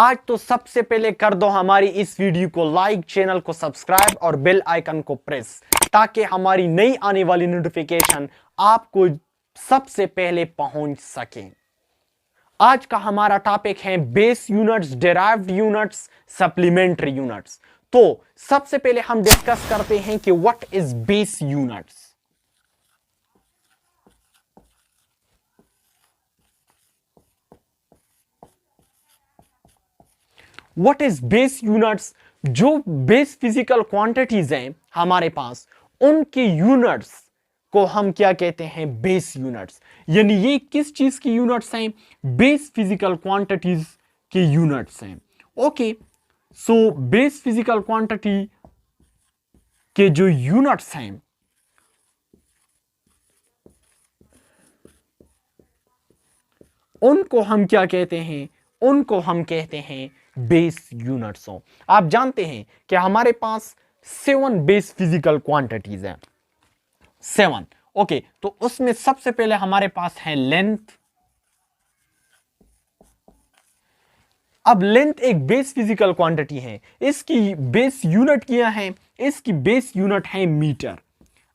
आज तो सबसे पहले कर दो हमारी इस वीडियो को लाइक, चैनल को सब्सक्राइब और बेल आइकन को प्रेस, ताकि हमारी नई आने वाली नोटिफिकेशन आपको सबसे पहले पहुंच सके। आज का हमारा टॉपिक है base units, derived units, supplementary units. तो सबसे पहले हम डिस्कस करते हैं कि what is base units. What is base units? जो बेस फिजिकल क्वांटिटीज हैं हमारे पास, उनके यूनिट्स को हम क्या कहते हैं? Base units. यानी ये किस चीज की यूनिट्स हैं? बेस फिजिकल क्वांटिटीज के यूनिट्स हैं। Okay, so base physical quantity के जो यूनिट्स हैं उनको हम क्या कहते हैं? उनको हम कहते हैं बेस यूनिट्स। आप जानते हैं कि हमारे पास 7 बेस फिजिकल क्वांटिटीज हैं। 7। ओके, तो उसमें सबसे पहले हमारे पास है लेंथ। अब लेंथ एक बेस फिजिकल क्वांटिटी है। इसकी बेस यूनिट क्या है? इसकी बेस यूनिट है मीटर।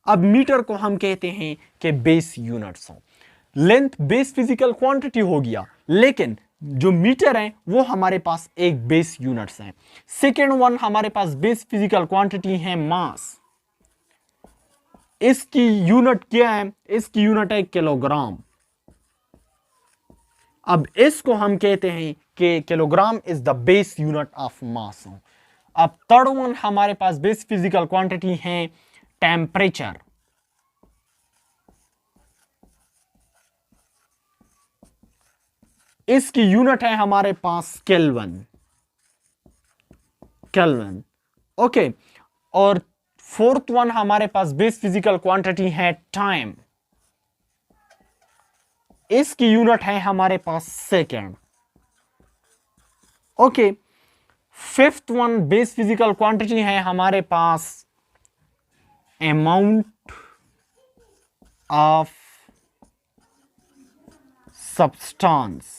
अब मीटर को हम कहते हैं कि बेस यूनिट्स हो। लेंथ बेस फिजिकल क्वांटिटी हो गया, लेकिन जो मीटर है वो हमारे पास एक बेस यूनिट्स है। सेकेंड वन हमारे पास बेस फिजिकल क्वांटिटी है मास। इसकी यूनिट क्या है? इसकी यूनिट है किलोग्राम। अब इसको हम कहते हैं कि kilogram is the base unit of mass. अब थर्ड वन हमारे पास बेस फिजिकल क्वांटिटी है टेम्परेचर। इसकी यूनिट है हमारे पास केल्विन। केल्विन। ओके, और फोर्थ वन हमारे पास बेस फिजिकल क्वांटिटी है टाइम। इसकी यूनिट है हमारे पास second. Okay, fifth one base physical quantity है हमारे पास अमाउंट ऑफ सब्सटेंस।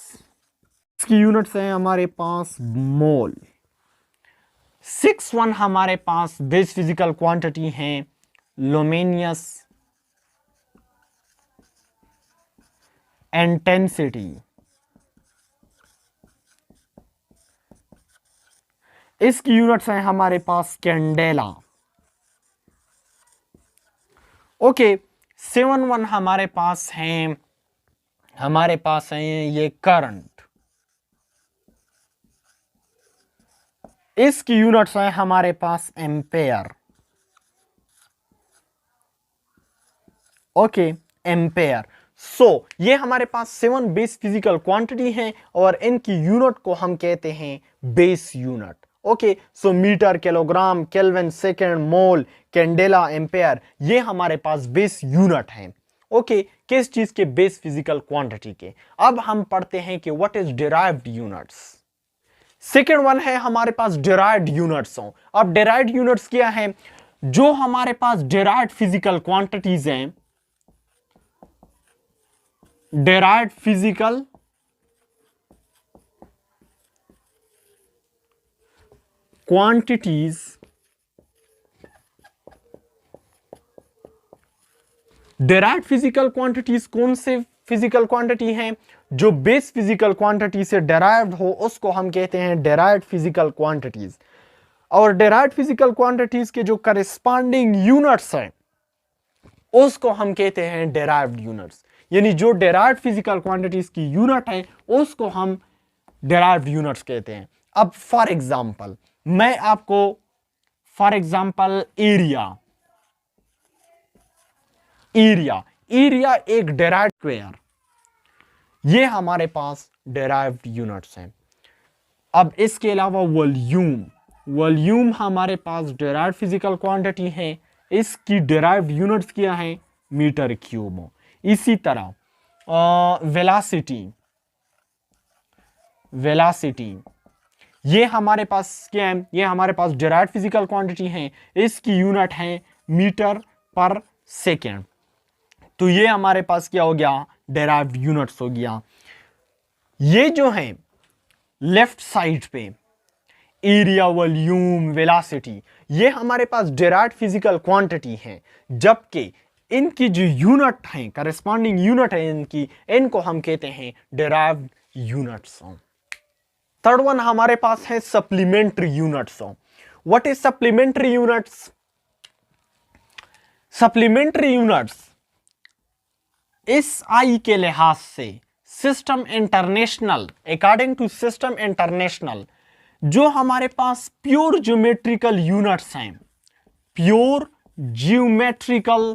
इसकी यूनिट्स हैं हमारे पास मोल। सिक्स वन हमारे पास बेस फिजिकल क्वांटिटी है लुमिनियस इंटेंसिटी। इसकी यूनिट्स हैं हमारे पास कैंडेला। ओके, सेवन वन हमारे पास है ये करंट। इसकी यूनिट्स हैं हमारे पास एम्पेयर। Okay, ampere. सो ये हमारे पास 7 बेस फिजिकल क्वांटिटी हैं और इनकी यूनिट को हम कहते हैं बेस यूनिट। ओके, सो मीटर, किलोग्राम, केल्विन, सेकेंड, मोल, कैंडेला, एम्पेयर, ये हमारे पास बेस यूनिट हैं। ओके, किस चीज के? बेस फिजिकल क्वांटिटी के। अब हम पढ़ते हैं कि what is derived units. Second one है हमारे पास डिराइव्ड यूनिट्स। अब डिराइव्ड यूनिट्स क्या है? जो हमारे पास डिराइव्ड फिजिकल क्वांटिटीज हैं, derived physical quantities, derived physical quantities कौन से फिजिकल क्वांटिटी हैं? जो बेस फिजिकल क्वांटिटी से डिराइव्ड हो उसको हम कहते हैं डिराइव्ड फिजिकल क्वांटिटीज। और डिराइव्ड फिजिकल क्वांटिटीज के जो करेस्पॉन्डिंग यूनिट्स हैं उसको हम कहते हैं डिराइव्ड यूनिट्स। यानी जो डिराइव्ड फिजिकल क्वांटिटीज की यूनिट है उसको हम डिराइव्ड यूनिट्स कहते हैं। अब फॉर एग्जांपल मैं आपको एरिया एक डिराइव्ड स्क्वायर, ये हमारे पास डिराइव्ड यूनिट्स हैं। अब इसके अलावा वॉल्यूम हमारे पास डिराइव्ड फिजिकल क्वांटिटी है। इसकी डिराइव्ड यूनिट्स क्या है? Metre cube. इसी तरह वेलोसिटी ये हमारे पास क्या है? ये हमारे पास डिराइव्ड फिजिकल क्वांटिटी है। इसकी यूनिट है मीटर पर सेकेंड। तो ये हमारे पास क्या हो गया? डिराइव्ड यूनिट्स हो गया। ये जो है लेफ्ट साइड पे एरिया, वॉल्यूम, वेलोसिटी, ये हमारे पास डिराइव्ड फिजिकल क्वांटिटी हैं, जबकि इनकी जो यूनिट है, करस्पॉन्डिंग यूनिट है इनकी, इनको हम कहते हैं डिराइव्ड यूनिट्स। थर्ड वन हमारे पास है supplementary units. What is supplementary units? Supplementary units S I के लिहाज से system international, according to system international, जो हमारे पास प्योर ज्योमेट्रिकल यूनिट्स हैं, pure geometrical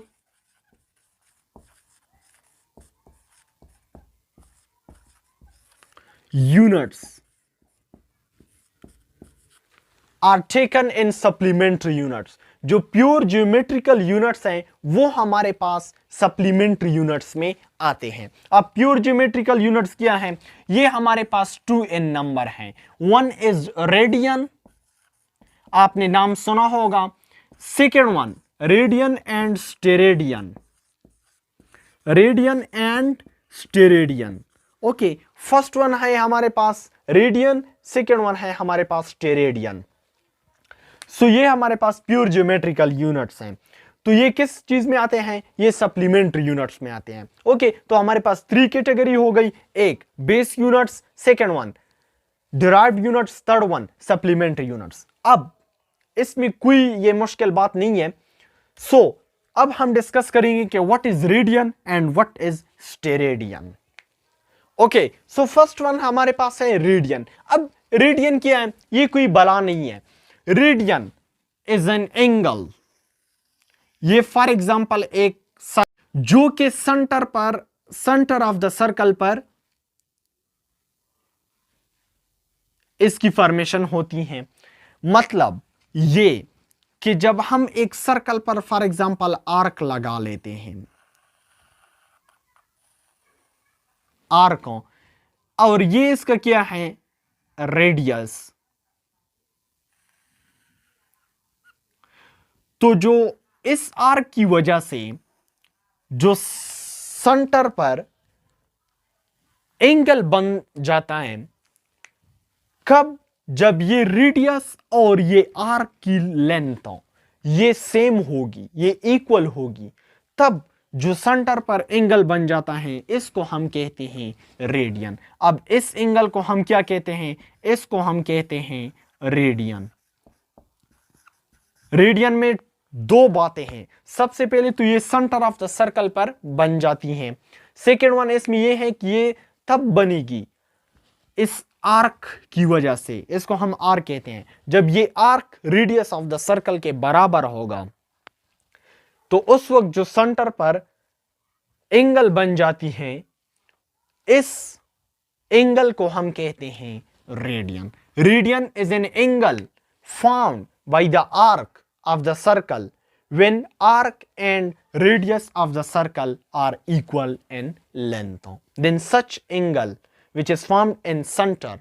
units are taken in supplementary units. जो प्योर ज्योमेट्रिकल यूनिट्स हैं वो हमारे पास सप्लीमेंट्री यूनिट्स में आते हैं। अब प्योर ज्योमेट्रिकल यूनिट्स क्या हैं? ये हमारे पास 2 इन नंबर हैं। वन इज रेडियन, आपने नाम सुना होगा। Second one radian and steradian, radian and steradian. Okay, first one है हमारे पास रेडियन, सेकेंड वन है हमारे पास स्टेरेडियन। सो ये हमारे पास प्योर ज्योमेट्रिकल यूनिट्स हैं। तो ये किस चीज में आते हैं? ये सप्लीमेंट्री यूनिट्स में आते हैं। ओके, तो हमारे पास 3 कैटेगरी हो गई, एक base units, second one derived units, third one supplementary units. अब इसमें कोई ये मुश्किल बात नहीं है। सो अब हम डिस्कस करेंगे कि what is radian and what is steradian. Okay, so first one हमारे पास है रेडियन। अब रेडियन क्या है? ये कोई बला नहीं है। Radian is an angle. ये फॉर एग्जांपल एक जो कि सेंटर पर, सेंटर ऑफ द सर्कल पर इसकी फॉर्मेशन होती है। मतलब ये कि जब हम एक सर्कल पर फॉर एग्जांपल आर्क लगा लेते हैं, आर्क, और ये इसका क्या है? रेडियस। तो जो इस आर्क की वजह से जो सेंटर पर एंगल बन जाता है, कब? जब ये रेडियस और ये आर्क की लेंथ ये सेम होगी, ये इक्वल होगी, तब जो सेंटर पर एंगल बन जाता है इसको हम कहते हैं रेडियन। अब इस एंगल को हम क्या कहते हैं? इसको हम कहते हैं रेडियन। रेडियन में 2 बातें हैं। सबसे पहले तो ये सेंटर ऑफ द सर्कल पर बन जाती हैं। सेकेंड वन इसमें ये है कि ये तब बनेगी इस आर्क की वजह से, इसको हम आर्क कहते हैं। जब ये arc radius of the circle के बराबर होगा तो उस वक्त जो सेंटर पर एंगल बन जाती है, इस एंगल को हम कहते हैं radian. Radian is an angle found by the arc of the circle when arc and radius of the circle are equal in length. Then such angle which is formed in center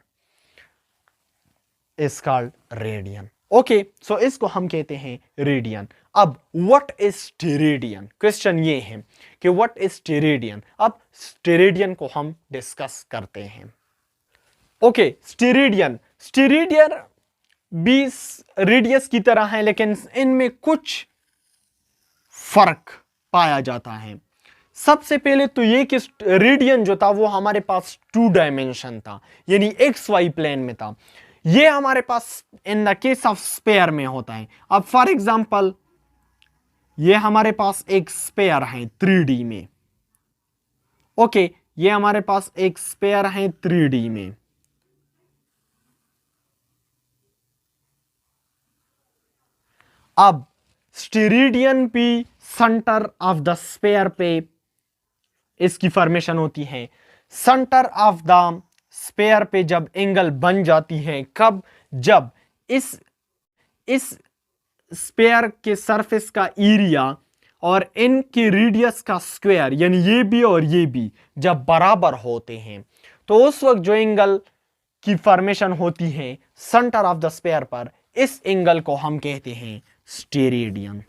is called radian. Okay, so इसको हम कहते हैं radian. अब what is steradian? Question ये है कि what is steradian. अब steradian को हम डिस्कस करते हैं। ओके, स्टेरेडियन, स्टेरेडियन 20 रेडियस की तरह है, लेकिन इनमें कुछ फर्क पाया जाता है। सबसे पहले तो ये कि रेडियन जो था वो हमारे पास 2 डायमेंशन था, यानी XY प्लेन में था। ये हमारे पास in the case of sphere में होता है। अब फॉर एग्जांपल ये हमारे पास एक स्फीयर है 3D में। ओके, ये हमारे पास एक स्फीयर है 3D में। अब स्टेरेडियन पे सेंटर ऑफ द स्फीयर पे इसकी फॉर्मेशन होती है। सेंटर ऑफ द स्फीयर पे जब एंगल बन जाती है, कब? जब इस स्फीयर के सरफेस का एरिया और इनके रेडियस का स्क्वायर, यानी ये भी और ये भी जब बराबर होते हैं, तो उस वक्त जो एंगल की फॉर्मेशन होती है सेंटर ऑफ द स्फीयर पर, इस एंगल को हम कहते हैं स्टेरेडियन।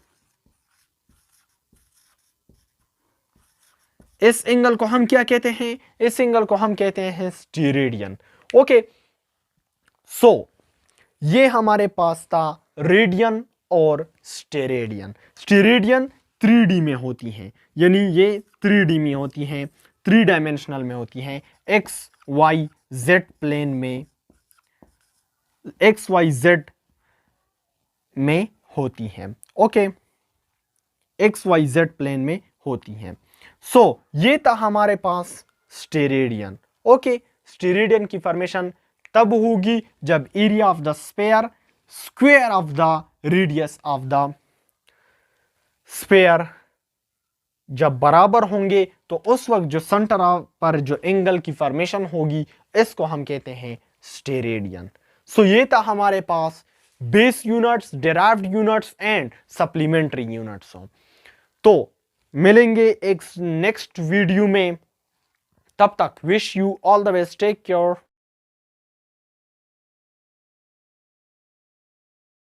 इस एंगल को हम क्या कहते हैं? इस एंगल को हम कहते हैं स्टेरेडियन। ओके, सो ये हमारे पास था रेडियन और स्टेरेडियन। स्टेरेडियन 3D में होती हैं, यानी ये 3D में होती हैं, 3 डायमेंशनल में होती हैं, एक्स वाई जेड प्लेन में, एक्स वाई जेड में होती हैं। Okay, X Y Z plane में होती हैं। सो ये था हमारे पास स्टेरेडियन। ओके, स्टेरेडियन की फॉर्मेशन तब होगी जब area of the sphere square of the radius of the sphere जब बराबर होंगे, तो उस वक्त जो सेंटर पर जो एंगल की फॉर्मेशन होगी, इसको हम कहते हैं स्टेरेडियन। सो ये था हमारे पास base units, derived units and supplementary units. तो मिलेंगे एक नेक्स्ट वीडियो में, तब तक wish you all the best, take care.